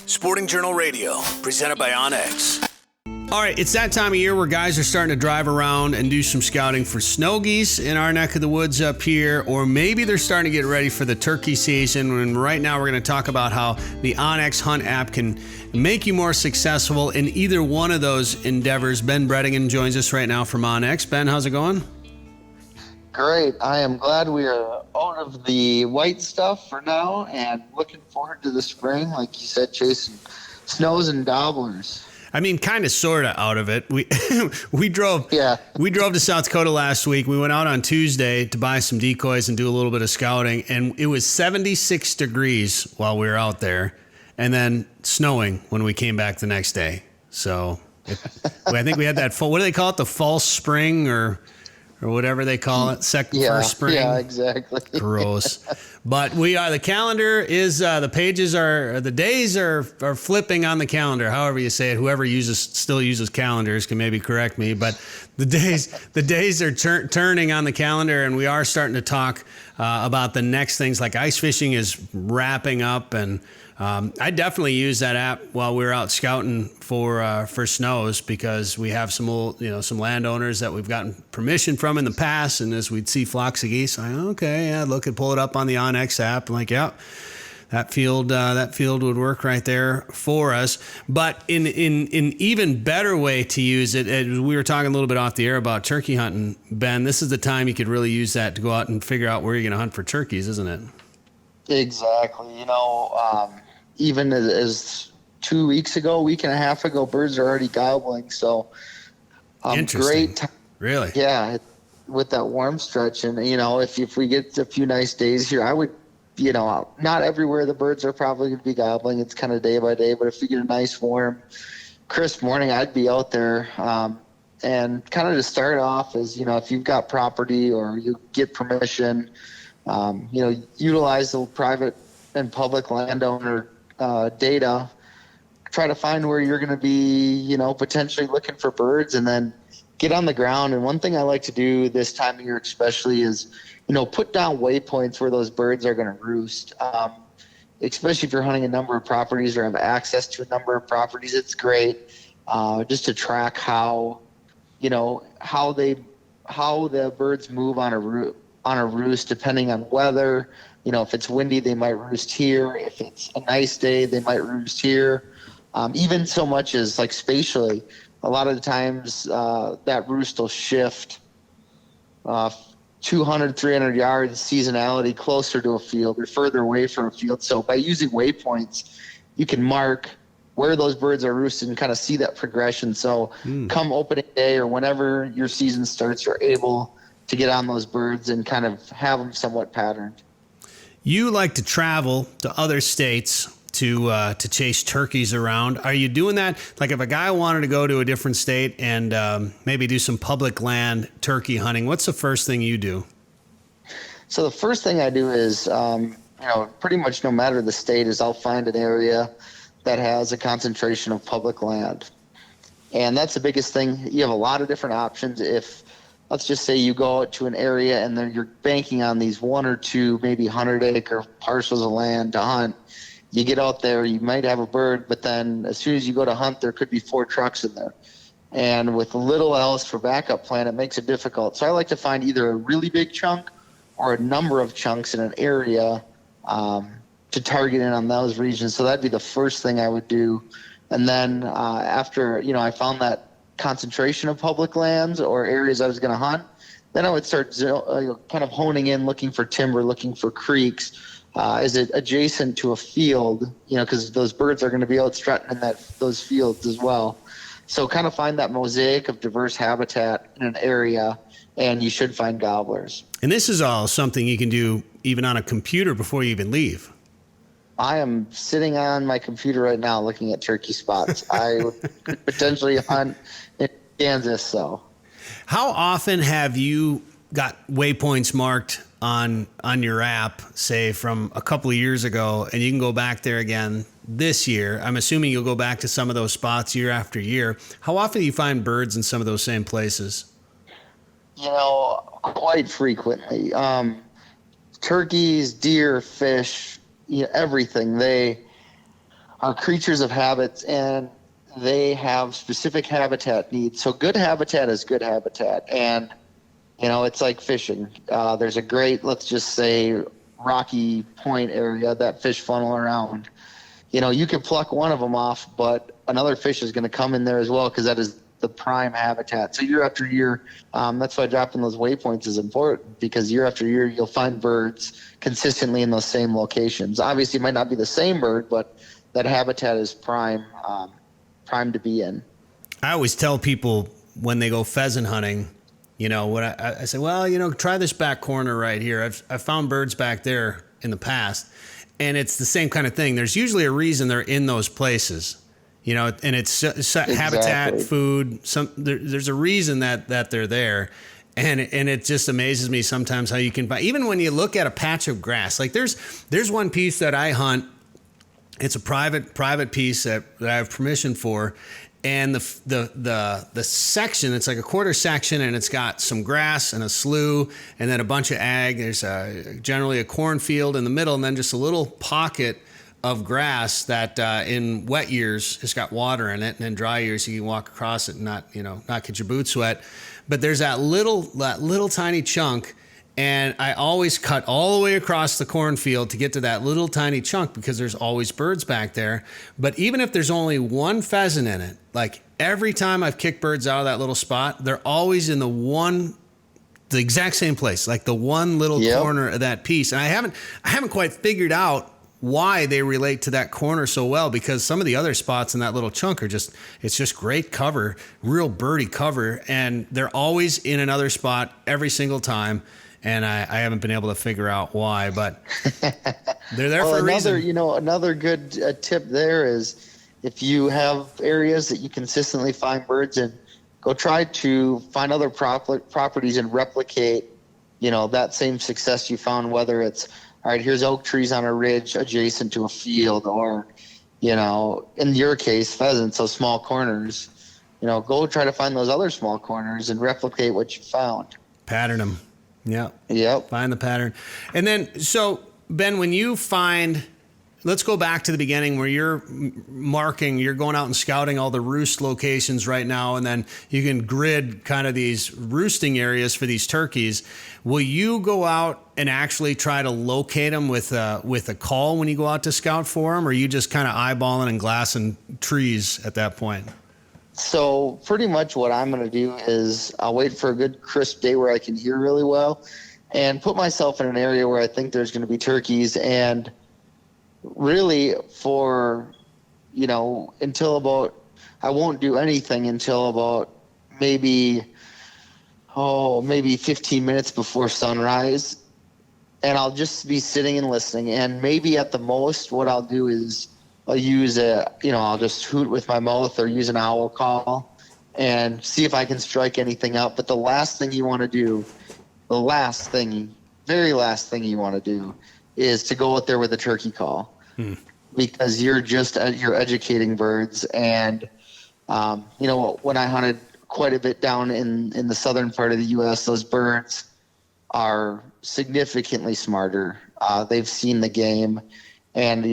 Sporting Journal Radio, presented by OnX. All right, it's that time of year where guys are starting to drive around and do some scouting for snow geese in our neck of the woods up here, or maybe they're starting to get ready for the turkey season. And right now we're going to talk about how the OnX Hunt app can make you more successful in either one of those endeavors. Ben Brettingen joins us right now from OnX. Ben, how's it going? Great. I am glad we are out of the white stuff for now and looking forward to the spring, like you said, chasing snows and gobblers. I mean, kind of, sort of out of it. We drove to South Dakota last week. We went out on Tuesday to buy some decoys and do a little bit of scouting, and it was 76 degrees while we were out there, and then snowing when we came back the next day. So I think we had that what do they call it? The false spring or whatever they call it, first spring. Yeah, exactly. Gross. But the calendar is, the days are flipping on the calendar, however you say it. Whoever still uses calendars can maybe correct me, but the days are turning on the calendar, and we are starting to talk about the next things, like ice fishing is wrapping up, and I definitely use that app while we're out scouting for snows, because we have some landowners that we've gotten permission from in the past, and as we'd see flocks of geese, look and pull it up on the OnX app. I'm like, yeah, that field would work right there for us. But in even better way to use it, we were talking a little bit off the air about turkey hunting, Ben. This is the time you could really use that to go out and figure out where you're going to hunt for turkeys, isn't it? Exactly. Even as 2 weeks ago, week and a half ago, birds are already gobbling. So interesting. Great time. Really? Yeah, with that warm stretch. And, if we get a few nice days here, I would, not everywhere the birds are probably going to be gobbling. It's kind of day by day. But if you get a nice, warm, crisp morning, I'd be out there. And kind of to start off is, if you've got property or you get permission, utilize the private and public landowner data, try to find where you're going to be, potentially looking for birds, and then get on the ground. And one thing I like to do this time of year especially is, put down waypoints where those birds are going to roost. Especially if you're hunting a number of properties or have access to a number of properties, it's great just to track how the birds move on a roost depending on weather. If it's windy, they might roost here. If it's a nice day, they might roost here. Even so much as like spatially, a lot of the times that roost will shift 200, 300 yards seasonality closer to a field or further away from a field. So by using waypoints, you can mark where those birds are roosted and kind of see that progression. So come opening day or whenever your season starts, you're able to get on those birds and kind of have them somewhat patterned. You like to travel to other states to chase turkeys around. Are you doing that? Like if a guy wanted to go to a different state and maybe do some public land turkey hunting, what's the first thing you do? So the first thing I do is, pretty much no matter the state, is I'll find an area that has a concentration of public land. And that's the biggest thing. You have a lot of different options. If let's just say you go out to an area and then you're banking on these 1 or 2, maybe 100-acre parcels of land to hunt. You get out there, you might have a bird, but then as soon as you go to hunt, there could be 4 trucks in there. And with little else for backup plan, it makes it difficult. So I like to find either a really big chunk or a number of chunks in an area to target in on those regions. So that'd be the first thing I would do. And then after, I found that concentration of public lands or areas I was going to hunt, then I would start kind of honing in, looking for timber, looking for creeks. Is it adjacent to a field? Because those birds are going to be out strutting in those fields as well. So kind of find that mosaic of diverse habitat in an area, and you should find gobblers. And this is all something you can do even on a computer before you even leave. I am sitting on my computer right now looking at turkey spots. I could potentially hunt in Kansas. So, how often have you got waypoints marked on your app, say from a couple of years ago, and you can go back there again this year? I'm assuming you'll go back to some of those spots year after year. How often do you find birds in some of those same places? Quite frequently. Turkeys, deer, fish, everything. are creatures of habits, and they have specific habitat needs. So good habitat is good habitat. And, it's like fishing. There's a great, let's just say, rocky point area that fish funnel around. You could pluck one of them off, but another fish is going to come in there as well, because that is the prime habitat. So year after year, that's why dropping those waypoints is important, because year after year you'll find birds consistently in those same locations. Obviously it might not be the same bird, but that habitat is prime to be in. I always tell people when they go pheasant hunting, what I say, well, try this back corner right here. I've found birds back there in the past, and it's the same kind of thing. There's usually a reason they're in those places. And it's habitat, food. There's a reason that they're there, and it just amazes me sometimes how you can find. Even when you look at a patch of grass, like there's one piece that I hunt. It's a private piece that I have permission for, and the section, it's like a quarter section, and it's got some grass and a slough, and then a bunch of ag. There's generally a cornfield in the middle, and then just a little pocket of grass that in wet years it's got water in it, and in dry years you can walk across it and not get your boots wet. But there's that little tiny chunk, and I always cut all the way across the cornfield to get to that little tiny chunk, because there's always birds back there. But even if there's only one pheasant in it, like every time I've kicked birds out of that little spot, they're always in the exact same place, like the one little corner of that piece. And I haven't quite figured out why they relate to that corner so well, because some of the other spots in that little chunk it's just great cover, real birdie cover, and they're always in another spot every single time. And I haven't been able to figure out why, but they're there for a reason. Another good tip there is, if you have areas that you consistently find birds in, go try to find other properties and replicate, that same success you found, whether it's, all right, here's oak trees on a ridge adjacent to a field, or, in your case, pheasants, so small corners, go try to find those other small corners and replicate what you found. Pattern them. Yep. Find the pattern. And then, so Ben, when you find, let's go back to the beginning where you're going out and scouting all the roost locations right now, and then you can grid kind of these roosting areas for these turkeys. Will you go out and actually try to locate them with a call when you go out to scout for them, or are you just kind of eyeballing and glassing trees at that point? So pretty much what I'm going to do is I'll wait for a good crisp day where I can hear really well, and put myself in an area where I think there's going to be turkeys. And really for, until about, I won't do anything until about maybe 15 minutes before sunrise. And I'll just be sitting and listening. And maybe at the most, what I'll do is I'll use I'll just hoot with my mouth or use an owl call and see if I can strike anything up. But the last thing you want to do, very last thing you want to do is to go out there with a turkey call, because you're educating birds. And, when I hunted quite a bit down in the southern part of the U.S., those birds are significantly smarter. They've seen the game, and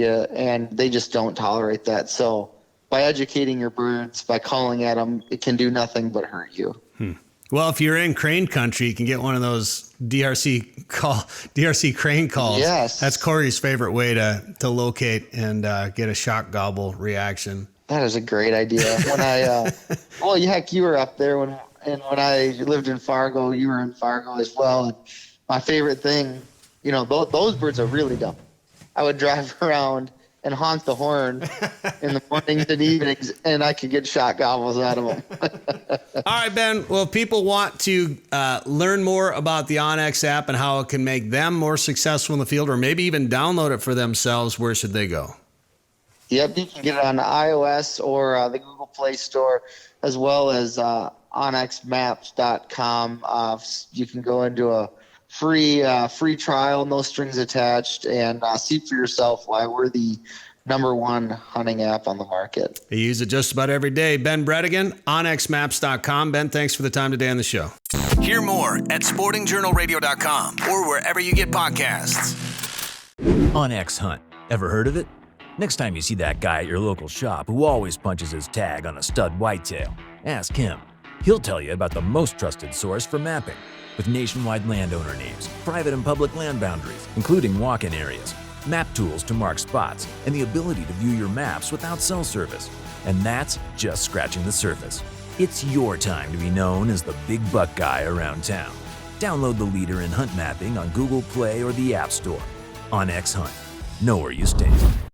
they just don't tolerate that. So by educating your birds, by calling at them, it can do nothing but hurt you. Well, if you're in crane country, you can get one of those DRC crane calls. Yes. That's Corey's favorite way to locate and get a shock gobble reaction. That is a great idea. When heck, you were up there when I lived in Fargo, you were in Fargo as well. And my favorite thing, those birds are really dumb. I would drive around and honk the horn in the mornings and evenings, and I could get shot gobbles out of them. All right, Ben. Well, if people want to learn more about the OnX app and how it can make them more successful in the field, or maybe even download it for themselves, where should they go? Yep, you can get it on iOS or the Google Play Store, as well as onxmaps.com. You can go into a free trial, no strings attached, and see for yourself why we're the #1 hunting app on the market. I use it just about every day. Ben Brettingen, onxmaps.com. Ben, thanks for the time today on the show. Hear more at sportingjournalradio.com or wherever you get podcasts. OnX Hunt. Ever heard of it? Next time you see that guy at your local shop who always punches his tag on a stud whitetail, ask him. He'll tell you about the most trusted source for mapping, with nationwide landowner names, private and public land boundaries, including walk-in areas, map tools to mark spots, and the ability to view your maps without cell service. And that's just scratching the surface. It's your time to be known as the big buck guy around town. Download the leader in hunt mapping on Google Play or the App Store. OnX Hunt. Know where you stand.